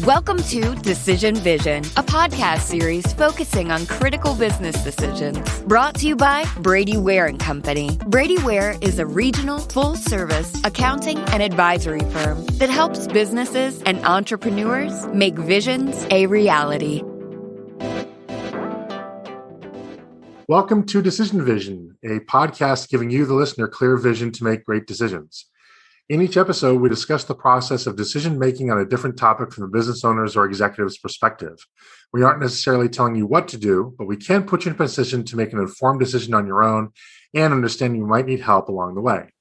Welcome to Decision Vision, a podcast series focusing on critical business decisions. Brought to you by Brady Ware & Company. Brady Ware is a regional, full-service accounting and advisory firm that helps businesses and entrepreneurs make visions a reality. Welcome to Decision Vision, a podcast giving you, the listener, clear vision to make great decisions. In each episode, we discuss the process of decision-making on a different topic from the business owner's or executive's perspective. We aren't necessarily telling you what to do, but we can put you in a position to make an informed decision on your own and understand you might need help along the way.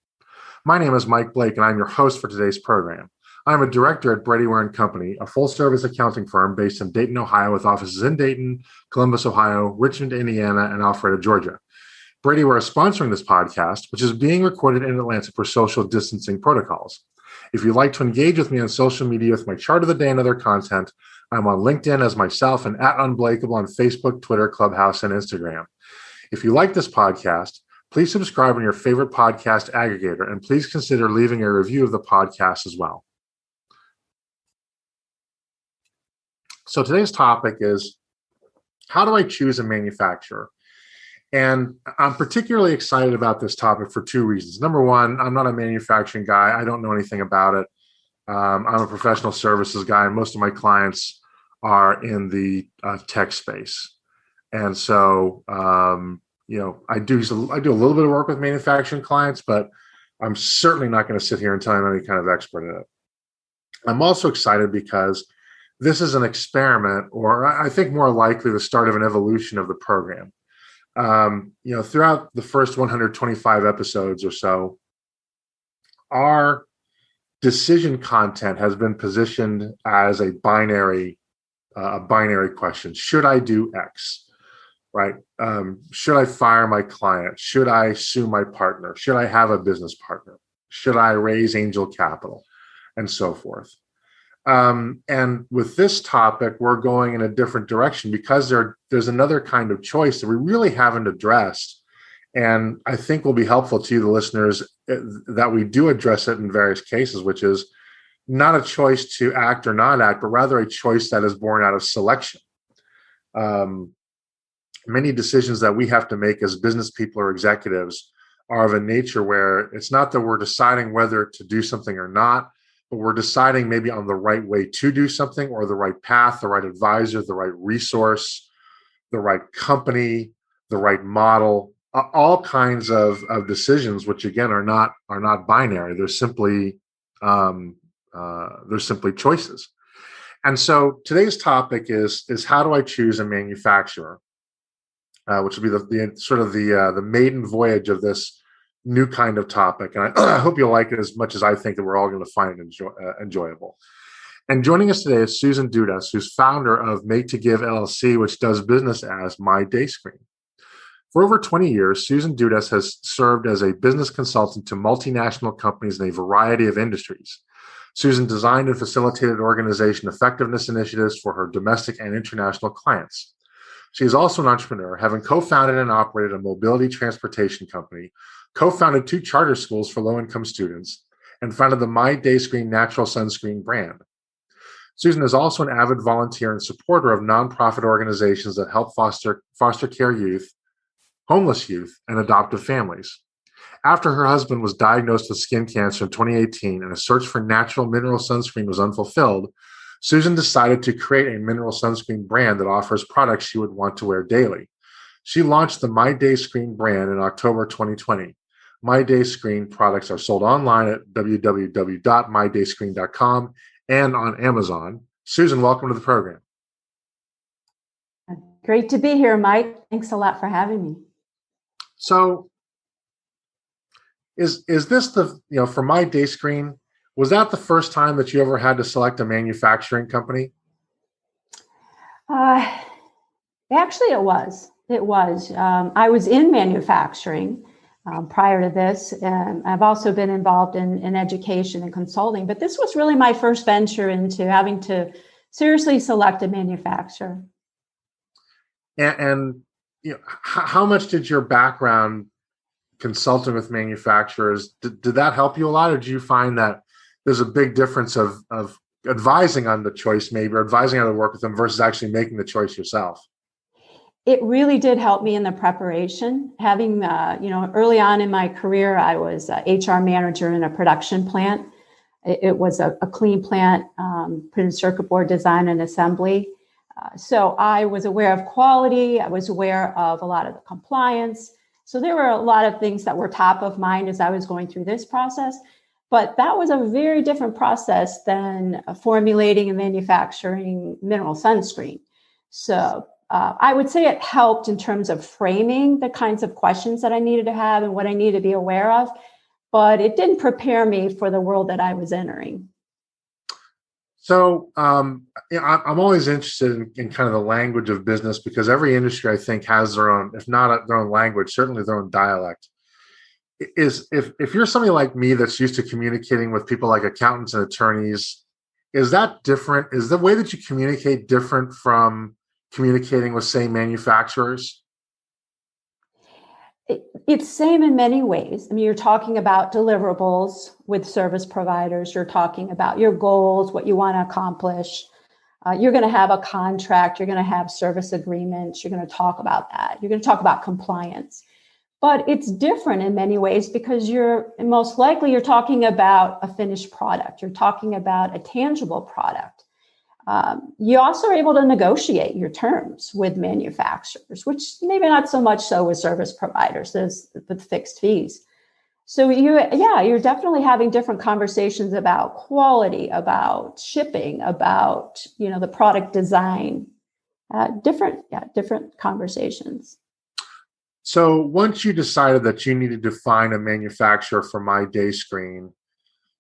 My name is Mike Blake, and I'm your host for today's program. I'm a director at Brady Ware & Company, a full-service accounting firm based in Dayton, Ohio, with offices in Dayton, Columbus, Ohio, Richmond, Indiana, and Alpharetta, Georgia. Brady Ware is sponsoring this podcast, which is being recorded in Atlanta for social distancing protocols. If you'd like to engage with me on social media with my chart of the day and other content, I'm on LinkedIn as myself and at Unblakeable on Facebook, Twitter, Clubhouse, and Instagram. If you like this podcast, please subscribe on your favorite podcast aggregator, and please consider leaving a review of the podcast as well. So today's topic is, how do I choose a manufacturer? And I'm particularly excited about this topic for two reasons. Number one, I'm not a manufacturing guy. I don't know anything about it. I'm a professional services guy, and most of my clients are in the tech space. And so, I do a little bit of work with manufacturing clients, but I'm certainly not going to sit here and tell you I'm any kind of expert in it. I'm also excited because this is an experiment, or I think more likely the start of an evolution of the program. Throughout the first 125 episodes or so, our decision content has been positioned as a binary question. Should I do X? Right? Should I fire my client? Should I sue my partner? Should I have a business partner? Should I raise angel capital? And so forth. And with this topic, we're going in a different direction because there's another kind of choice that we really haven't addressed. And I think will be helpful to you, the listeners, that we do address it in various cases, which is not a choice to act or not act, but rather a choice that is born out of selection. Many decisions that we have to make as business people or executives are of a nature where it's not that we're deciding whether to do something or not, but we're deciding maybe on the right way to do something, or the right path, the right advisor, the right resource, the right company, the right model, all kinds of decisions, which again are not binary. They're simply choices. And so today's topic is how do I choose a manufacturer, which will be the maiden voyage of this new kind of topic. And I hope you'll like it as much as I think that we're all going to find it enjoyable. And joining us today is Susan Dudas, who's founder of Make to Give LLC, which does business as My Day Screen. For over 20 years, Susan Dudas has served as a business consultant to multinational companies in a variety of industries. Susan designed and facilitated organization effectiveness initiatives for her domestic and international clients. She is also an entrepreneur, having co-founded and operated a mobility transportation company, co-founded 2 charter schools for low-income students, and founded the My Day Screen natural sunscreen brand. Susan is also an avid volunteer and supporter of nonprofit organizations that help foster care youth, homeless youth, and adoptive families. After her husband was diagnosed with skin cancer in 2018 and a search for natural mineral sunscreen was unfulfilled, Susan decided to create a mineral sunscreen brand that offers products she would want to wear daily. She launched the My Day Screen brand in October 2020. My Day Screen products are sold online at www.mydayscreen.com and on Amazon. Susan, welcome to the program. Great to be here, Mike. Thanks a lot for having me. So, is this for My Day Screen, was that the first time that you ever had to select a manufacturing company? Actually, it was. I was in manufacturing prior to this. I've also been involved in education and consulting, but this was really my first venture into having to seriously select a manufacturer. And how much did your background consulting with manufacturers, did that help you a lot, or did you find that there's a big difference of advising on the choice, maybe, or advising how to work with them versus actually making the choice yourself? It really did help me in the preparation. Having, early on in my career, I was a HR manager in a production plant. It was a clean plant, printed circuit board design and assembly. So I was aware of quality. I was aware of a lot of the compliance. So there were a lot of things that were top of mind as I was going through this process. But that was a very different process than formulating and manufacturing mineral sunscreen. So I would say it helped in terms of framing the kinds of questions that I needed to have and what I needed to be aware of. But it didn't prepare me for the world that I was entering. So I'm always interested in kind of the language of business, because every industry, I think, has their own, if not their own language, certainly their own dialect. If you're somebody like me that's used to communicating with people like accountants and attorneys, is that different? Is the way that you communicate different from communicating with, say, manufacturers? It's same in many ways. I mean, you're talking about deliverables with service providers. You're talking about your goals, what you want to accomplish. You're going to have a contract. You're going to have service agreements. You're going to talk about that. You're going to talk about compliance. But it's different in many ways because you're talking about a finished product. You're talking about a tangible product. You also are able to negotiate your terms with manufacturers, which maybe not so much so with service providers with fixed fees. So you're definitely having different conversations about quality, about shipping, about, the product design, different conversations. So once you decided that you needed to find a manufacturer for My Day Screen,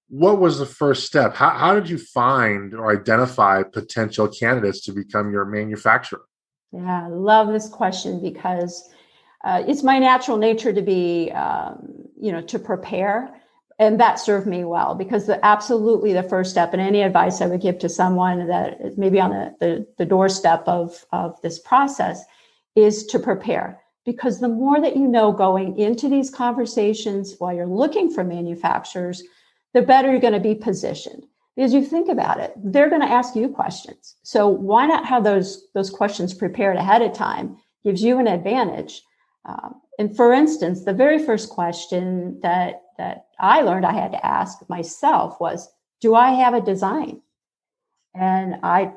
what was the first step? How did you find or identify potential candidates to become your manufacturer? Yeah, I love this question because it's my natural nature to be, to prepare. And that served me well because absolutely the first step, and any advice I would give to someone that is maybe on the doorstep of this process, is to prepare. Because the more that you know going into these conversations while you're looking for manufacturers, the better you're going to be positioned. Because you think about it, they're going to ask you questions. So why not have those questions prepared ahead of time? Gives you an advantage. And for instance, the very first question that I learned I had to ask myself was, do I have a design? And I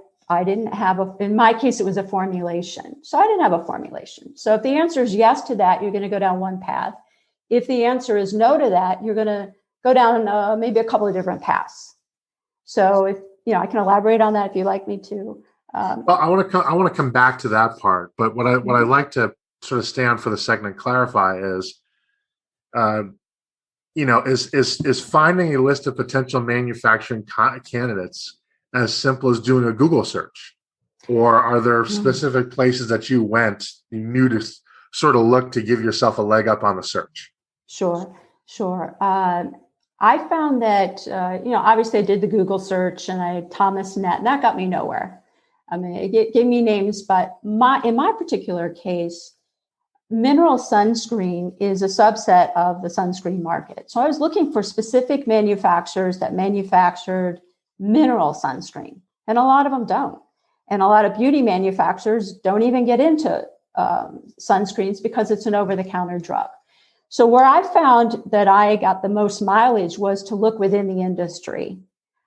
didn't have in my case, it was a formulation. So I didn't have a formulation. So if the answer is yes to that, you're going to go down one path. If the answer is no to that, you're going to go down maybe a couple of different paths. So if I can elaborate on that if you'd like me to. Well, I want to come back to that part, but what I'd like to sort of stay on for the second and clarify is, is finding a list of potential manufacturing candidates as simple as doing a Google search, or are there specific places that you knew to sort of look to give yourself a leg up on the search? Sure. I found that, obviously I did the Google search and I Thomas Net, and that got me nowhere. I mean, it gave me names, but in my particular case, mineral sunscreen is a subset of the sunscreen market. So I was looking for specific manufacturers that manufactured mineral sunscreen, and a lot of them don't. And a lot of beauty manufacturers don't even get into sunscreens because it's an over-the-counter drug. So where I found that I got the most mileage was to look within the industry,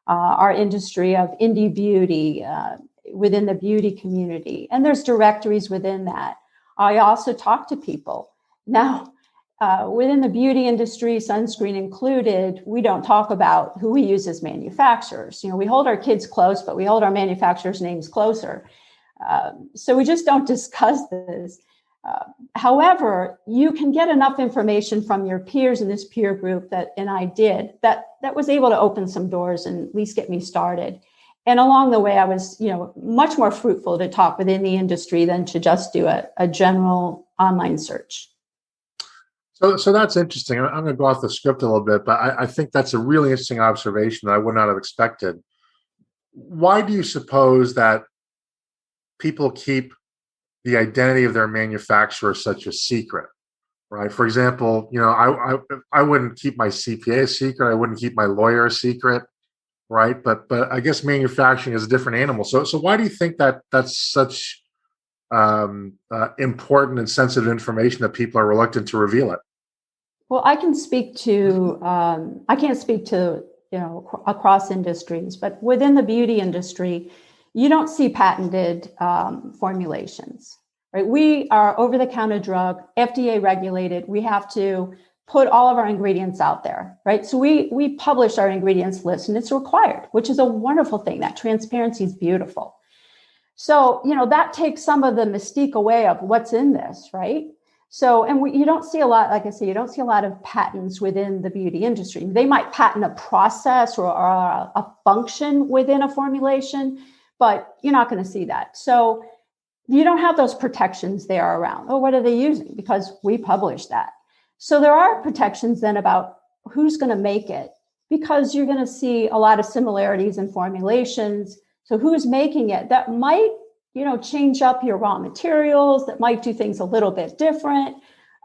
our industry of indie beauty, within the beauty community. And there's directories within that. I also talk to people. Now, within the beauty industry, sunscreen included, we don't talk about who we use as manufacturers. We hold our kids close, but we hold our manufacturers' names closer. So we just don't discuss this. However, you can get enough information from your peers in this peer group that was able to open some doors and at least get me started. And along the way, I was, much more fruitful to talk within the industry than to just do a general online search. So that's interesting. I'm going to go off the script a little bit, but I think that's a really interesting observation that I would not have expected. Why do you suppose that people keep the identity of their manufacturer such a secret, right? For example, I wouldn't keep my CPA a secret. I wouldn't keep my lawyer a secret, right? But I guess manufacturing is a different animal. So why do you think that that's such important and sensitive information that people are reluctant to reveal it? Well, I can speak to, I can't speak to, across industries, but within the beauty industry, you don't see patented formulations, right? We are over-the-counter drug, FDA regulated. We have to put all of our ingredients out there, right? So we publish our ingredients list, and it's required, which is a wonderful thing. That transparency is beautiful. So, that takes some of the mystique away of what's in this, right? So, and you don't see a lot, like I say, you don't see a lot of patents within the beauty industry. They might patent a process or a function within a formulation, but you're not going to see that. So you don't have those protections there around. Oh, what are they using? Because we publish that. So there are protections then about who's going to make it, because you're going to see a lot of similarities in formulations. So who's making it? That might change up your raw materials, that might do things a little bit different.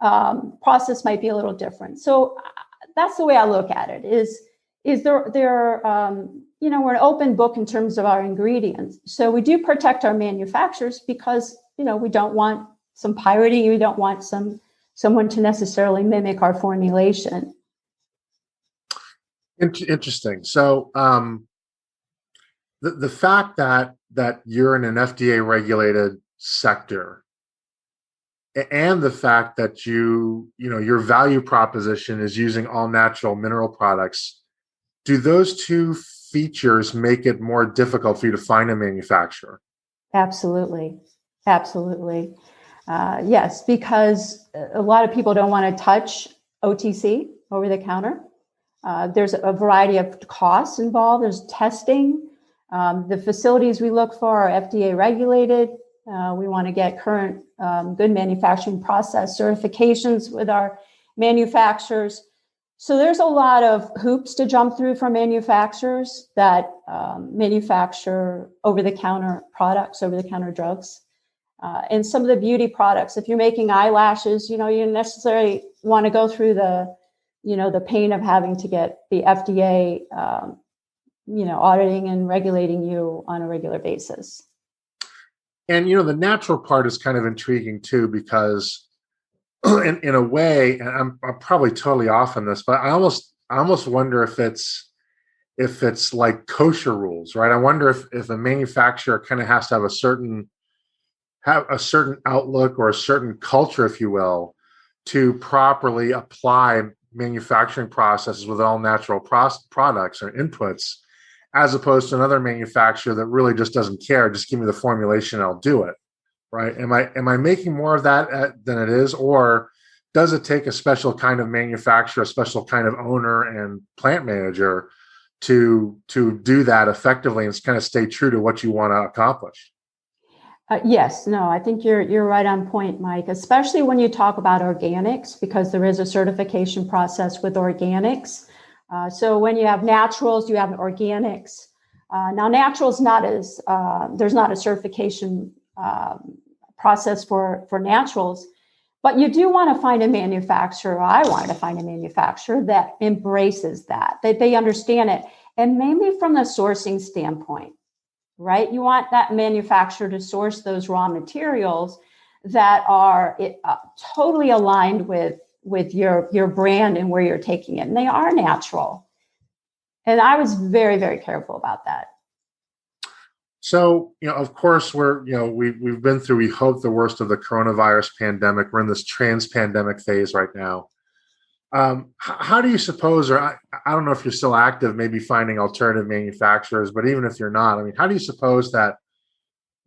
Process might be a little different. So that's the way I look at it is we're an open book in terms of our ingredients. So we do protect our manufacturers because, we don't want some pirating. We don't want someone to necessarily mimic our formulation. Interesting. So the fact that you're in an FDA regulated sector, and the fact that your value proposition is using all natural mineral products, do those two features make it more difficult for you to find a manufacturer? Absolutely. Yes, because a lot of people don't want to touch OTC, over the counter. There's a variety of costs involved. There's testing. The facilities we look for are FDA regulated. We want to get current good manufacturing process certifications with our manufacturers. So there's a lot of hoops to jump through for manufacturers that manufacture over-the-counter products, over-the-counter drugs. And some of the beauty products, if you're making eyelashes, you necessarily want to go through the pain of having to get the FDA auditing and regulating you on a regular basis. And, the natural part is kind of intriguing too, because in a way, and I'm probably totally off on this, but I almost wonder if it's like kosher rules, right? I wonder if a manufacturer kind of has to have a certain outlook or a certain culture, if you will, to properly apply manufacturing processes with all natural products or inputs, as opposed to another manufacturer that really just doesn't care. Just give me the formulation, I'll do it. Right? Am I making more of that than it is, or does it take a special kind of manufacturer, a special kind of owner and plant manager to do that effectively and kind of stay true to what you want to accomplish? Yes, no, I think you're right on point, Mike, especially when you talk about organics, because there is a certification process with organics. So when you have naturals, you have organics. Now, naturals there's not a certification process for naturals, but you do want to find a manufacturer. I wanted to find a manufacturer that embraces that they understand it, and mainly from the sourcing standpoint. Right? You want that manufacturer to source those raw materials that are totally aligned with your brand and where you're taking it. And they are natural. And I was very, very careful about that. So, of course, we've been through, we hope, the worst of the coronavirus pandemic. We're in this trans-pandemic phase right now. How do you suppose, or I don't know if you're still active, maybe finding alternative manufacturers, but even if you're not, how do you suppose that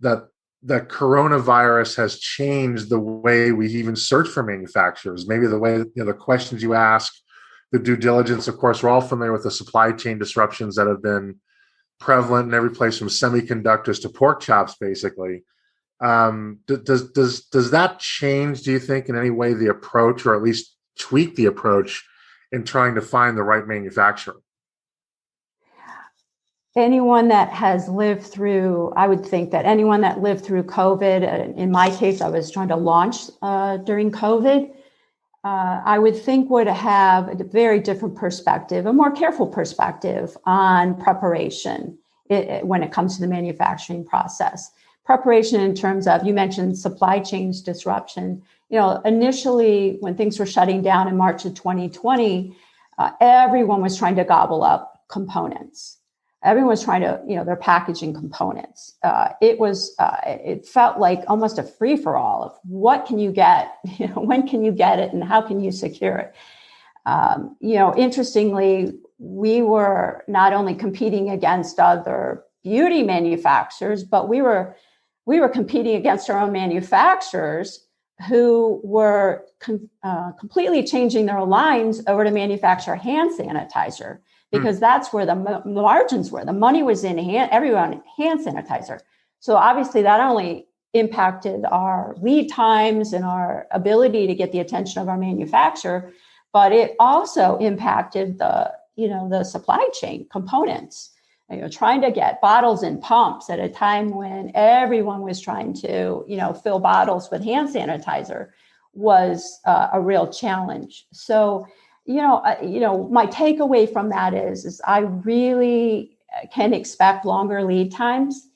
the coronavirus has changed the way we even search for manufacturers? Maybe the way, the questions you ask, the due diligence. Of course, we're all familiar with the supply chain disruptions that have been prevalent in every place from semiconductors to pork chops, basically. Does that change, do you think, in any way the approach, or at least tweak the approach in trying to find the right manufacturer? Anyone that has lived through, I would think that anyone that lived through COVID, in my case, I was trying to launch during COVID. I would think would have a very different perspective, a more careful perspective on preparation when it comes to the manufacturing process. Preparation in terms of, you mentioned supply chains disruption. Initially when things were shutting down in March of 2020, everyone was trying to gobble up components. Everyone was trying to, their packaging components. It felt like almost a free for all of what can you get, when can you get it, and how can you secure it. Interestingly, we were not only competing against other beauty manufacturers, but we were competing against our own manufacturers who were completely changing their lines over to manufacture hand sanitizer, because that's where the margins were. The money was in everyone hand sanitizer. So obviously that only impacted our lead times and our ability to get the attention of our manufacturer, but it also impacted the supply chain components. Trying to get bottles and pumps at a time when everyone was trying to, fill bottles with hand sanitizer was a real challenge. So, my takeaway from that is I really can expect longer lead times.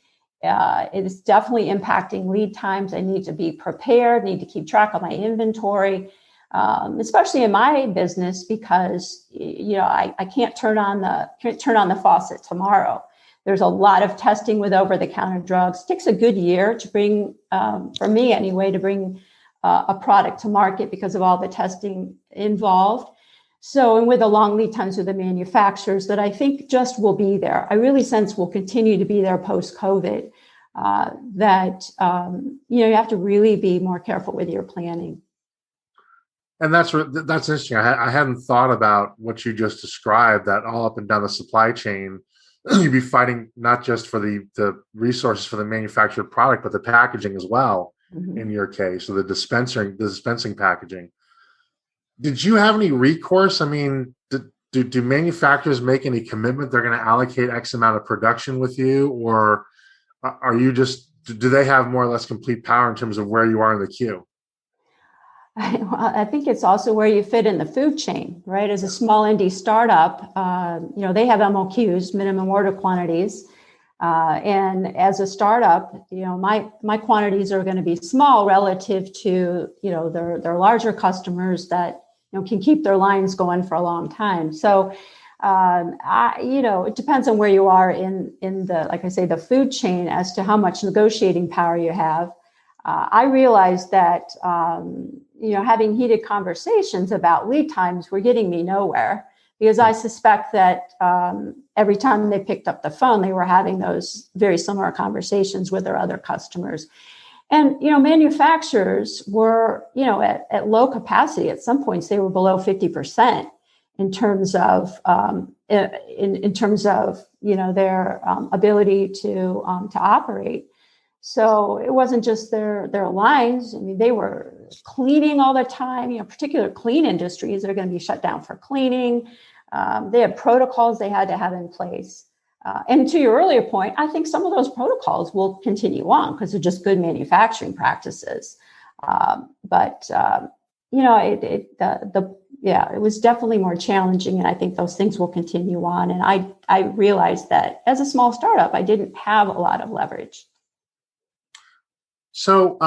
It is definitely impacting lead times. I need to be prepared, need to keep track of my inventory, especially in my business, because I can't turn on the faucet tomorrow. There's a lot of testing with over-the-counter drugs. It takes a good year to bring, for me anyway, to bring a product to market because of all the testing involved. So, and with the long lead times with the manufacturers that I think just will be there, I really sense will continue to be there post-COVID, you have to really be more careful with your planning. And that's interesting. I hadn't thought about what you just described, that all up and down the supply chain, you'd be fighting not just for the resources for the manufactured product, but the packaging as well, in your case, so the dispensing packaging. Did you have any recourse? I mean, do manufacturers make any commitment they're going to allocate X amount of production with you, or are you do they have more or less complete power in terms of where you are in the queue? I think it's also where you fit in the food chain, right? As a small indie startup, they have MOQs, minimum order quantities. And as a startup, my quantities are going to be small relative to, their larger customers that, can keep their lines going for a long time. So, it depends on where you are in the, like I say, the food chain as to how much negotiating power you have. I realized that, having heated conversations about lead times were getting me nowhere, because I suspect that every time they picked up the phone, they were having those very similar conversations with their other customers. And, manufacturers were, at low capacity. At some points, they were below 50% in terms of, their ability to operate. So it wasn't just their lines. I mean, they were cleaning all the time. Particular clean industries that are going to be shut down for cleaning. They had protocols they had to have in place. And to your earlier point, I think some of those protocols will continue on because they're just good manufacturing practices. It was definitely more challenging, and I think those things will continue on. And I realized that as a small startup, I didn't have a lot of leverage. So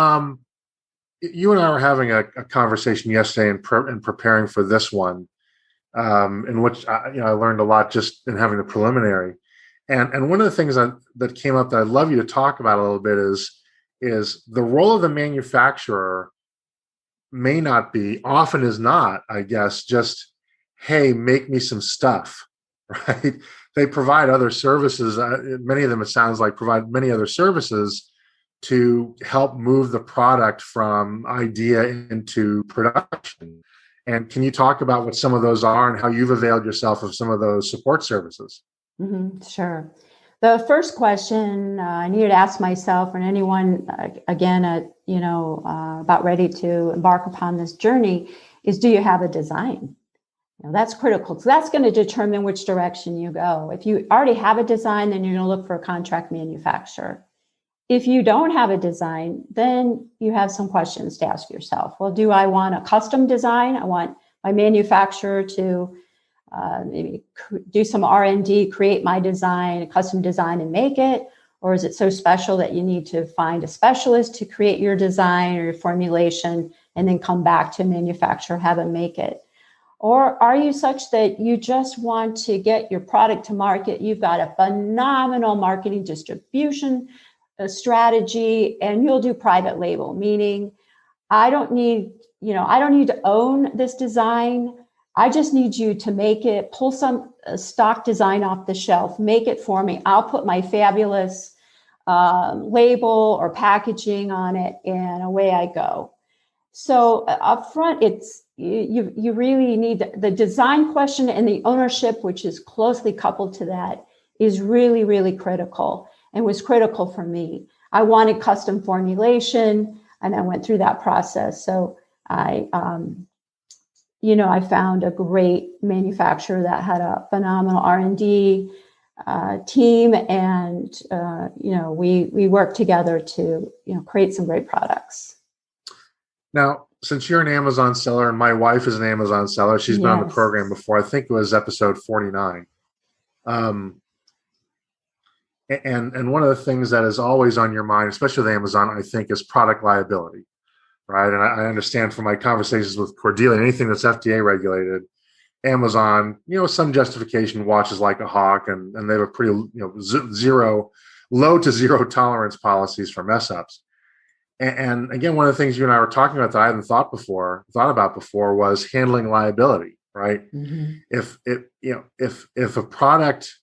you and I were having a conversation yesterday in preparing for this one, in which I learned a lot just in having the preliminary. And one of the things that came up that I'd love you to talk about a little bit is the role of the manufacturer may not be, often is not, I guess, just, hey, make me some stuff, right? They provide other services. Many of them, it sounds like, provide many other services to help move the product from idea into production. And can you talk about what some of those are and how you've availed yourself of some of those support services? Mm-hmm, sure. The first question I needed to ask myself, and anyone about ready to embark upon this journey, is: do you have a design? That's critical. So that's going to determine which direction you go. If you already have a design, then you're going to look for a contract manufacturer. If you don't have a design, then you have some questions to ask yourself. Well, do I want a custom design? I want my manufacturer to maybe do some R&D, create my design, a custom design, and make it? Or is it so special that you need to find a specialist to create your design or your formulation and then come back to a manufacturer, have them make it? Or are you such that you just want to get your product to market? You've got a phenomenal marketing distribution strategy, and you'll do private label, meaning I don't need to own this design. I just need you to make it, pull some stock design off the shelf, make it for me. I'll put my fabulous label or packaging on it, and away I go. So up front, it's you really need the design question, and the ownership, which is closely coupled to that, is really, really critical, and was critical for me. I wanted custom formulation, and I went through that process. So I found a great manufacturer that had a phenomenal R&D team, and we worked together to create some great products. Now, since you're an Amazon seller and my wife is an Amazon seller, she's been on the program before. I think it was episode 49. And one of the things that is always on your mind, especially with Amazon, I think, is product liability, right? And I understand from my conversations with Cordelia, anything that's FDA regulated, Amazon, some justification watches like a hawk, and they have a pretty, low to zero tolerance policies for mess ups. And again, one of the things you and I were talking about that I hadn't thought about before was handling liability, right? Mm-hmm. If a product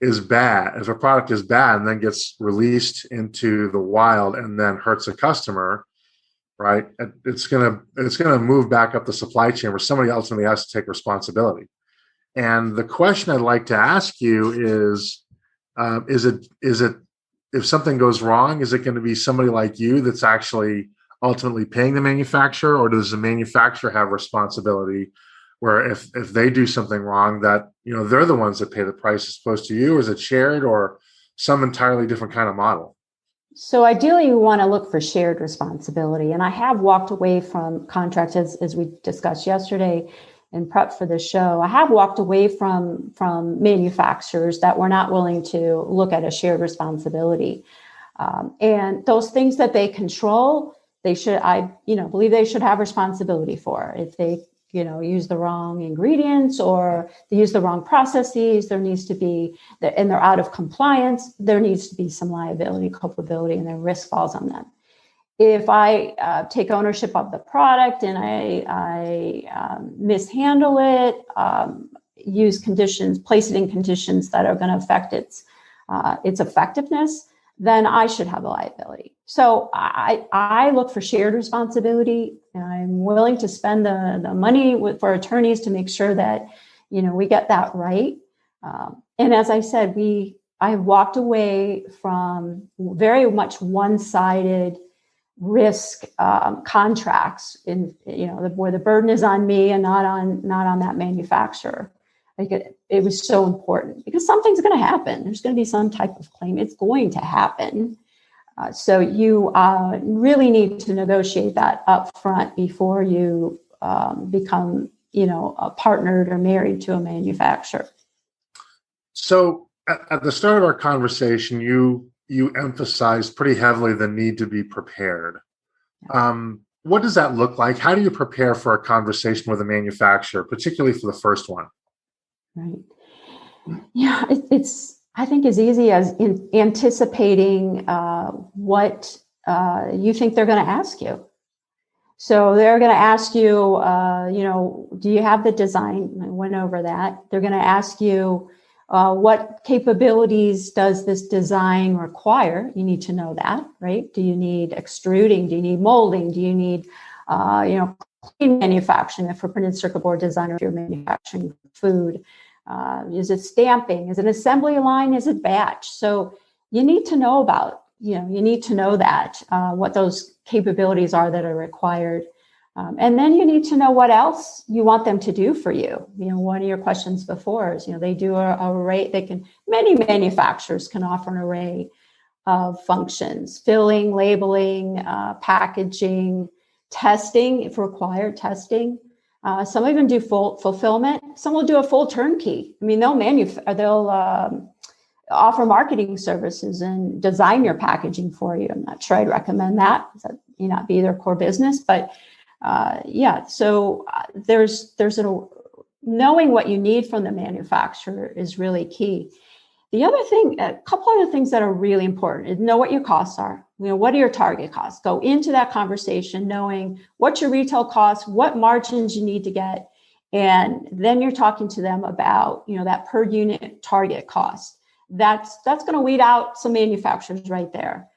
is bad, and then gets released into the wild and then hurts a customer, right? It's gonna move back up the supply chain where somebody ultimately has to take responsibility. And the question I'd like to ask you is it if something goes wrong, is it going to be somebody like you that's actually ultimately paying the manufacturer, or does the manufacturer have responsibility where if they do something wrong that, they're the ones that pay the price as opposed to you? Is it shared or some entirely different kind of model? So ideally, you want to look for shared responsibility. And I have walked away from contracts, as we discussed yesterday in prep for the show. I have walked away from manufacturers that were not willing to look at a shared responsibility. And those things that they control, I believe they should have responsibility for. If they, use the wrong ingredients or they use the wrong processes, there needs to be, and they're out of compliance, there needs to be some liability, culpability, and the risk falls on them. If I take ownership of the product and I mishandle it, place it in conditions that are going to affect its effectiveness, then I should have a liability. So I look for shared responsibility, and I'm willing to spend the money for attorneys to make sure that we get that right. And as I said, I have walked away from very much one-sided risk contracts where the burden is on me and not on that manufacturer. It was so important because something's going to happen. There's going to be some type of claim. It's going to happen. So you really need to negotiate that up front before you become, partnered or married to a manufacturer. So at the start of our conversation, you emphasized pretty heavily the need to be prepared. What does that look like? How do you prepare for a conversation with a manufacturer, particularly for the first one? Right. Yeah, it's I think as easy as anticipating what you think they're going to ask you. So they're going to ask you, do you have the design? I went over that. They're going to ask you, what capabilities does this design require? You need to know that, right? Do you need extruding? Do you need molding? Do you need, clean manufacturing if we're printed circuit board design, or if you're manufacturing food? Is it stamping? Is it assembly line? Is it batch? So you need to know about, you need to know that, what those capabilities are that are required. And then you need to know what else you want them to do for you. One of your questions before is, they do a array. Many manufacturers can offer an array of functions: filling, labeling, packaging, testing, if required, testing. Some even do full fulfillment. Some will do a full turnkey. I mean, they'll offer marketing services and design your packaging for you. I'm not sure I'd recommend that. That may not be their core business, but So there's knowing what you need from the manufacturer is really key. The other thing, a couple other things that are really important is know what your costs are. What are your target costs? Go into that conversation knowing what your retail costs, what margins you need to get, and then you're talking to them about that per unit target cost. That's going to weed out some manufacturers right there.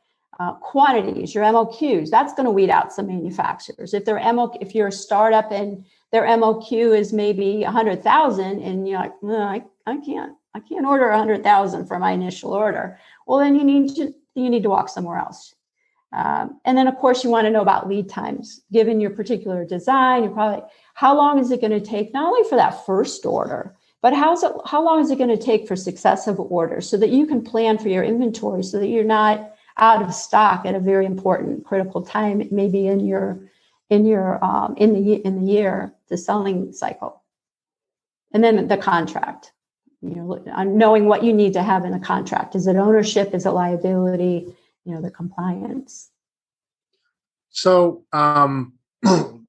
Quantities, your MOQs, that's going to weed out some manufacturers. If you're a startup and their MOQ is maybe 100,000, and you're like, no, I can't order 100,000 for my initial order. Well, then you need to walk somewhere else. And then, of course, you want to know about lead times. Given your particular design, how long is it going to take, not only for that first order, but how long is it going to take for successive orders, so that you can plan for your inventory, so that you're not out of stock at a very important critical time, maybe in the year, the selling cycle. And then the contract. Knowing what you need to have in a contract. Is it ownership? Is it liability? The compliance. So,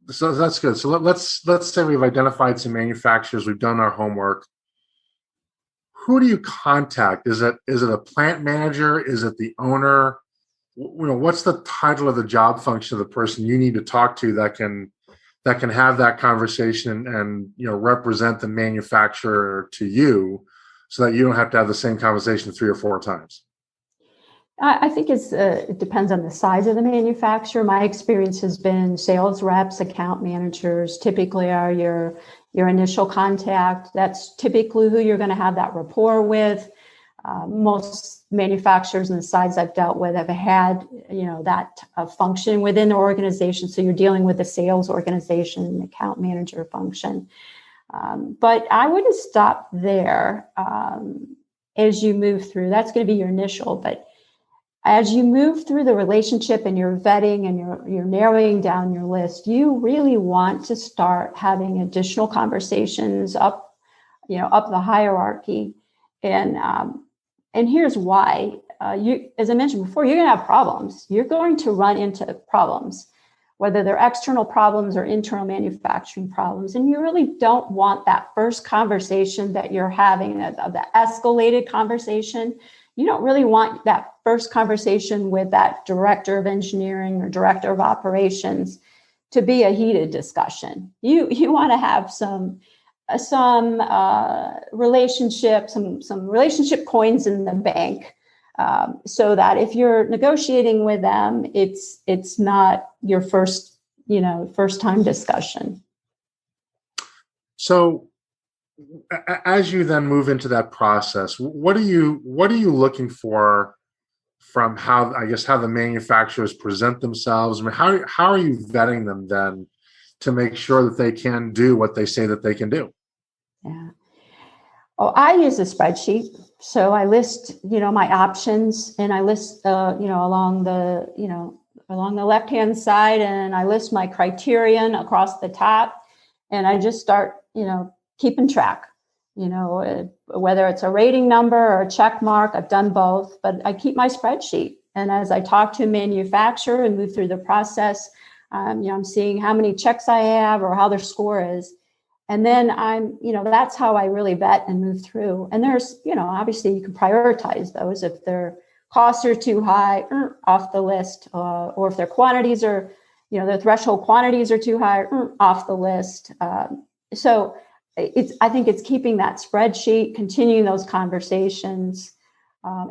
so that's good. So let's say we've identified some manufacturers. We've done our homework. Who do you contact? Is it a plant manager? Is it the owner? What's the title of the job function of the person you need to talk to that can have that conversation and represent the manufacturer to you, so that you don't have to have the same conversation 3 or 4 times? I think it depends on the size of the manufacturer. My experience has been sales reps, account managers typically are your initial contact. That's typically who you're going to have that rapport with. Most manufacturers and the size I've dealt with have had, that function within the organization. So you're dealing with the sales organization and account manager function. But I wouldn't stop there as you move through. That's going to be your initial. But as you move through the relationship and you're vetting and you're narrowing down your list, you really want to start having additional conversations up the hierarchy. And here's why. As I mentioned before, you're going to have problems. You're going to run into problems, whether they're external problems or internal manufacturing problems. And you really don't want that first conversation that you're having, the escalated conversation. You don't really want that first conversation with that director of engineering or director of operations to be a heated discussion. You want to have some relationship coins in the bank, so that if you're negotiating with them, it's not your first time discussion. So, as you then move into that process, what are you looking for from how the manufacturers present themselves? I mean, how are you vetting them then to make sure that they can do what they say that they can do? Yeah. Oh, I use a spreadsheet. So I list, my options, and I list, along the left-hand side, and I list my criterion across the top, and I just start, keeping track, whether it's a rating number or a check mark. I've done both, but I keep my spreadsheet. And as I talk to a manufacturer and move through the process, I'm seeing how many checks I have or how their score is. And then that's how I really vet and move through. And there's, obviously you can prioritize those. If their costs are too high, off the list, or if their quantities are, their threshold quantities are too high, off the list. So I think it's keeping that spreadsheet, continuing those conversations.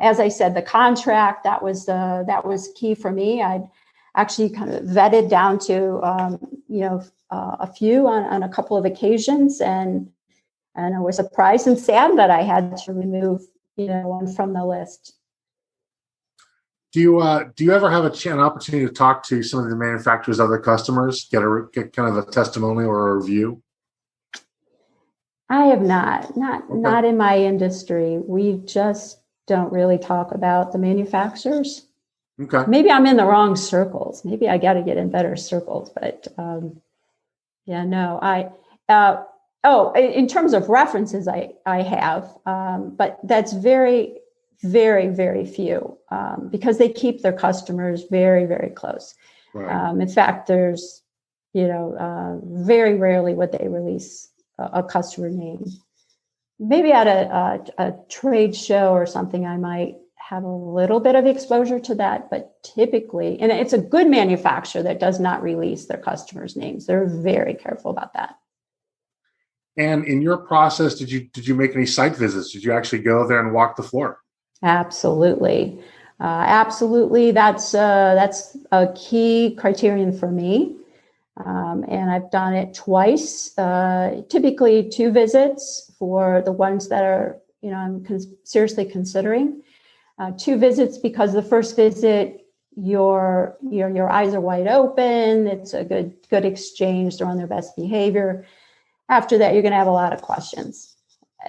As I said, the contract, that was key for me. I'd actually kind of vetted down to, a few on a couple of occasions, and I was surprised and sad that I had to remove, one from the list. Do you ever have an opportunity to talk to some of the manufacturers' other customers, get kind of a testimonial or a review? I have not in my industry. We just don't really talk about the manufacturers. Okay. Maybe I'm in the wrong circles. Maybe I got to get in better circles. But yeah, no, in terms of references, I have, but that's very, very, very few because they keep their customers very, very close. Right. In fact, there's, very rarely would they release a customer name. Maybe at a trade show or something, I might have a little bit of exposure to that, but typically, and it's a good manufacturer that does not release their customers' names. They're very careful about that. And in your process, did you make any site visits? Did you actually go there and walk the floor? Absolutely. Absolutely. That's a key criterion for me. And I've done it twice, typically 2 visits for the ones that are, I'm seriously considering. 2 visits because the first visit, your eyes are wide open. It's a good exchange. They're on their best behavior. After that, you're going to have a lot of questions.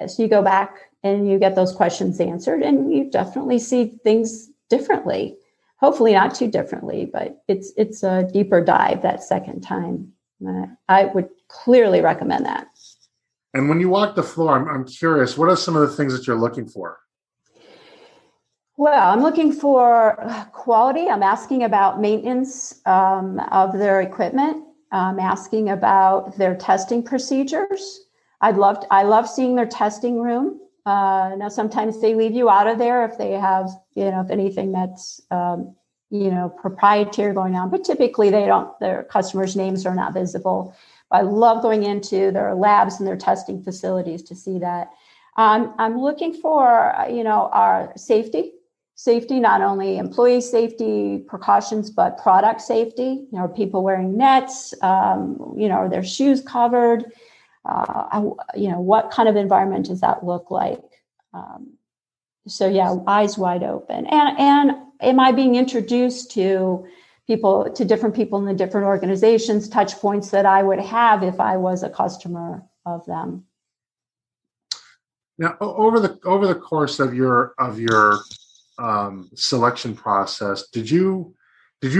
So you go back and you get those questions answered, and you definitely see things differently. Hopefully not too differently, but it's a deeper dive that second time. I would clearly recommend that. And when you walk the floor, I'm curious, what are some of the things that you're looking for? Well, I'm looking for quality. I'm asking about maintenance of their equipment. I'm asking about their testing procedures. I love seeing their testing room. Now, sometimes they leave you out of there if they have, if anything that's, proprietary going on, but typically their customers' names are not visible. I love going into their labs and their testing facilities to see that. I'm looking for, our safety, not only employee safety precautions, but product safety, people wearing nets, are their shoes covered? What kind of environment does that look like? So yeah, eyes wide open. And am I being introduced to different people in the different organizations, touch points that I would have if I was a customer of them? Now, over the course of your selection process, did you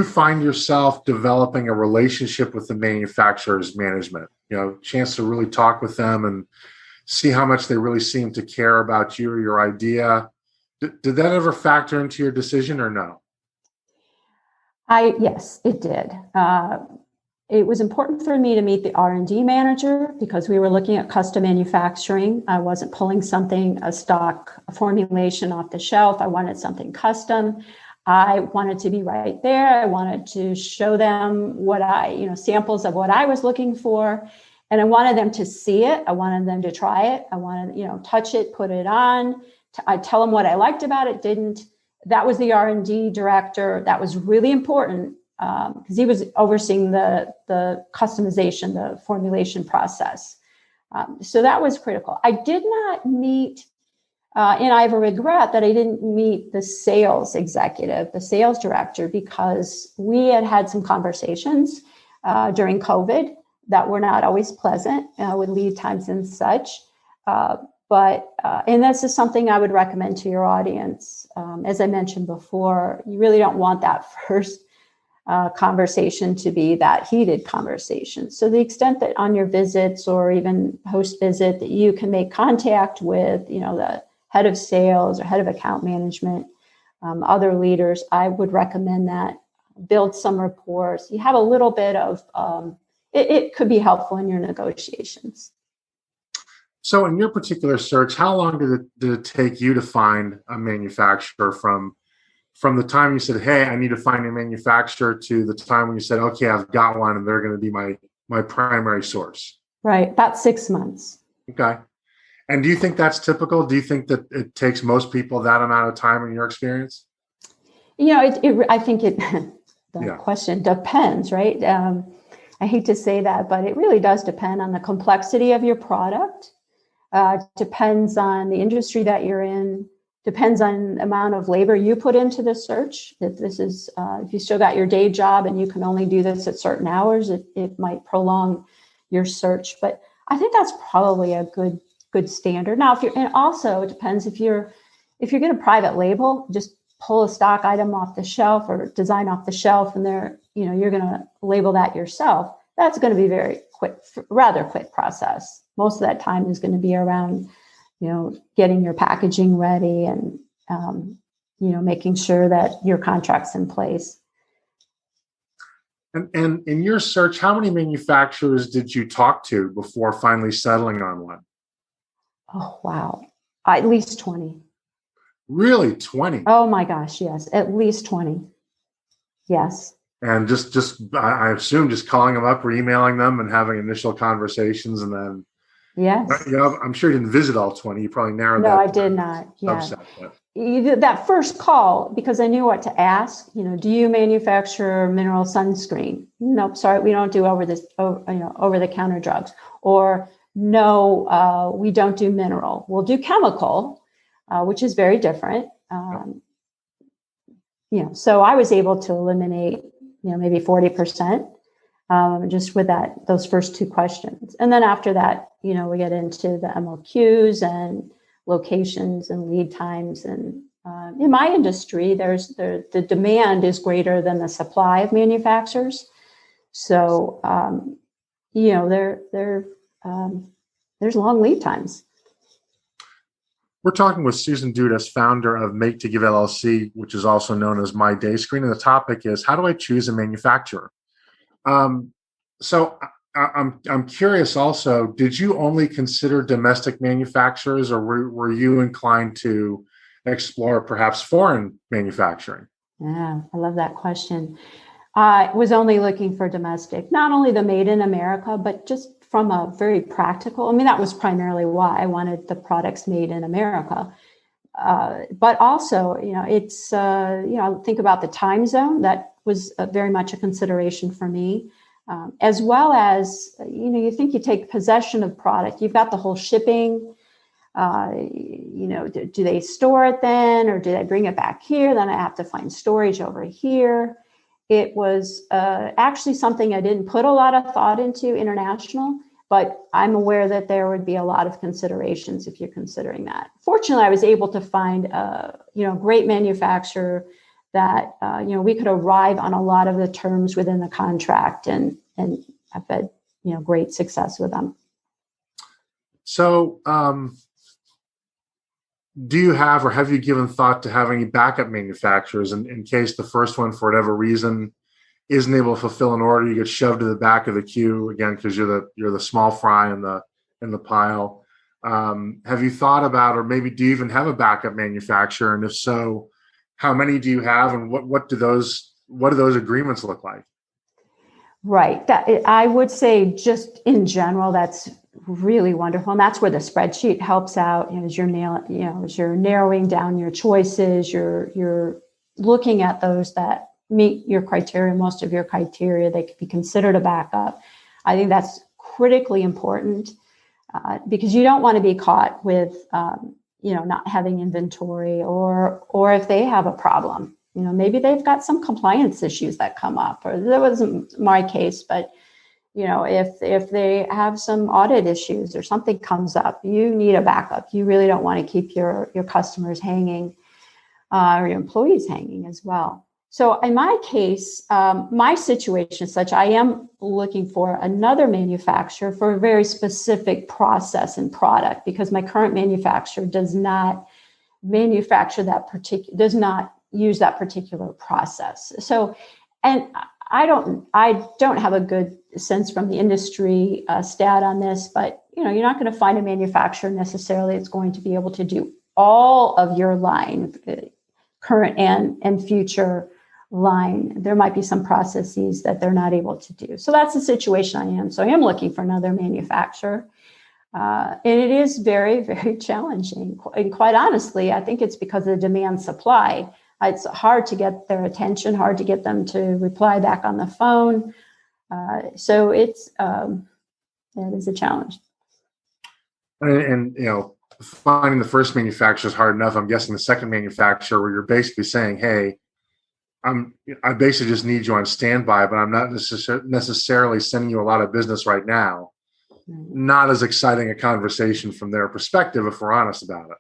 find yourself developing a relationship with the manufacturer's management? Chance to really talk with them and see how much they really seem to care about you or your idea. Did that ever factor into your decision or no? Yes, it did. It was important for me to meet the R&D manager because we were looking at custom manufacturing. I wasn't pulling a stock formulation off the shelf. I wanted something custom. I wanted to be right there. I wanted to show them samples of what I was looking for. And I wanted them to see it. I wanted them to try it. I wanted, touch it, put it on. I tell them what I liked about it, didn't. That was the R&D director. That was really important because he was overseeing the customization, the formulation process. So that was critical. I did not meet, and I have a regret that I didn't meet the sales executive, the sales director, because we had some conversations during COVID that were not always pleasant with lead times and such. And this is something I would recommend to your audience. As I mentioned before, you really don't want that first conversation to be that heated conversation. So the extent that on your visits or even post visit that you can make contact with, the head of sales or head of account management, other leaders, I would recommend that. Build some rapport. So you have a little bit of, it could be helpful in your negotiations. So in your particular search, how long did it take you to find a manufacturer from the time you said, hey, I need to find a manufacturer to the time when you said, okay, I've got one and they're going to be my primary source? Right. About 6 months. Okay. And do you think that's typical? Do you think that it takes most people that amount of time in your experience? I think the question depends, right? I hate to say that, but it really does depend on the complexity of your product. Depends on the industry that you're in, depends on the amount of labor you put into the search. If you still got your day job and you can only do this at certain hours, it might prolong your search. But I think that's probably a good standard. Now, and also it depends if if you get a private label, just pull a stock item off the shelf or design off the shelf, and you're going to label that yourself. That's going to be very quick, rather quick process. Most of that time is going to be around, getting your packaging ready and, making sure that your contract's in place. And in your search, how many manufacturers did you talk to before finally settling on one? Oh, wow. At least 20. Really? 20? Oh my gosh, yes. At least 20. Yes. And I assume just calling them up or emailing them and having initial conversations, and then yes. I'm sure you didn't visit all 20. You probably narrowed that. No, I did not. Yeah. Subset, but. You did that first call because I knew what to ask. Do you manufacture mineral sunscreen? Nope, sorry, we don't do over the counter drugs. Or no, we don't do mineral. We'll do chemical, which is very different. So I was able to eliminate, maybe 40%, just with those first two questions. And then after that, we get into the MOQs and locations and lead times. And in my industry, the demand is greater than the supply of manufacturers. So, there's long lead times. We're talking with Susan Dudas, founder of Make to Give LLC, which is also known as My Day Screen. And the topic is, how do I choose a manufacturer? So I'm curious also, did you only consider domestic manufacturers, or were you inclined to explore perhaps foreign manufacturing? Yeah, I love that question. I was only looking for domestic, not only the made in America, but just from a very practical, that was primarily why I wanted the products made in America. But also, it's, think about the time zone. That was very much a consideration for me. As well as, you think you take possession of product, you've got the whole shipping, do they store it then, or do they bring it back here? Then I have to find storage over here. It was actually something I didn't put a lot of thought into international, but I'm aware that there would be a lot of considerations if you're considering that. Fortunately, I was able to find a great manufacturer that we could arrive on a lot of the terms within the contract, and I've had great success with them. So, do you have, or have you given thought to having any backup manufacturers in case the first one, for whatever reason, isn't able to fulfill an order? You get shoved to the back of the queue again because you're the small fry in the pile. Have you thought about, or maybe do you even have a backup manufacturer? And if so, how many do you have, and what do those agreements look like? Right. I would say, just in general, that's really wonderful, and that's where the spreadsheet helps out. As you're narrowing down your choices, you're looking at those that meet your criteria, most of your criteria. They could be considered a backup. I think that's critically important because you don't want to be caught with not having inventory, or if they have a problem. Maybe they've got some compliance issues that come up, or that wasn't my case, but if they have some audit issues or something comes up, you need a backup. You really don't want to keep your customers hanging, or your employees hanging as well. So in my case, my situation is such, I am looking for another manufacturer for a very specific process and product, because my current manufacturer does not manufacture does not use that particular process. So, and I don't have a good sense from the industry stat on this, but you're not going to find a manufacturer necessarily that's going to be able to do all of your line, current and future line. There might be some processes that they're not able to do. So that's the situation I am. So I am looking for another manufacturer. And it is very, very challenging. And quite honestly, I think it's because of the demand supply. It's hard to get their attention, hard to get them to reply back on the phone. So it is a challenge. And finding the first manufacturer is hard enough. I'm guessing the second manufacturer, where you're basically saying, hey, I basically just need you on standby, but I'm not necessarily sending you a lot of business right now. Not as exciting a conversation from their perspective, if we're honest about it.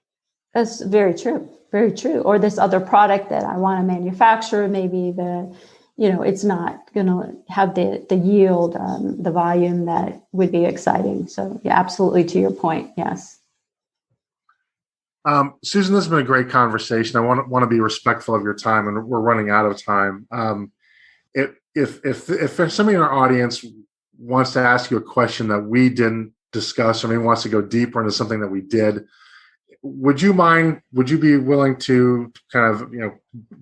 That's very true. Very true. Or this other product that I want to manufacture, maybe it's not going to have the yield, the volume that would be exciting. So yeah, absolutely to your point. Yes. Susan, this has been a great conversation. I want to be respectful of your time, and we're running out of time. If somebody in our audience wants to ask you a question that we didn't discuss, or maybe wants to go deeper into something that we did, would you be willing to kind of,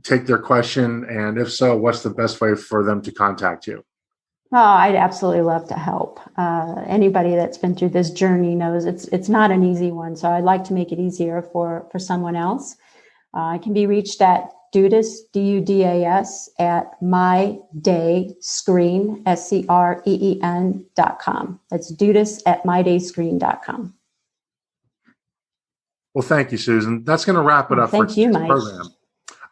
take their question? And if so, what's the best way for them to contact you? Oh, I'd absolutely love to help. Anybody that's been through this journey knows it's not an easy one. So I'd like to make it easier for someone else. I can be reached at Dudas, DUDAS, at mydayscreen, SCREEN.com. That's Dudas at mydayscreen.com. Well, thank you, Susan. That's going to wrap it up for today's program.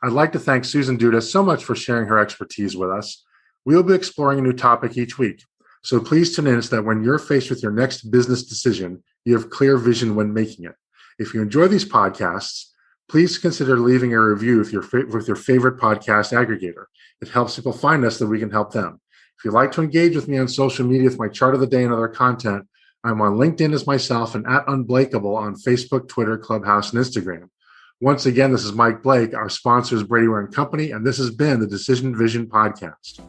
I'd like to thank Susan Dudas so much for sharing her expertise with us. We'll be exploring a new topic each week, so please tune in so that when you're faced with your next business decision, you have clear vision when making it. If you enjoy these podcasts, please consider leaving a review with your favorite podcast aggregator. It helps people find us so that we can help them. If you'd like to engage with me on social media with my chart of the day and other content, I'm on LinkedIn as myself and at Unblakeable on Facebook, Twitter, Clubhouse, and Instagram. Once again, this is Mike Blake. Our sponsor is Brady Ware & Company, and this has been the Decision Vision Podcast.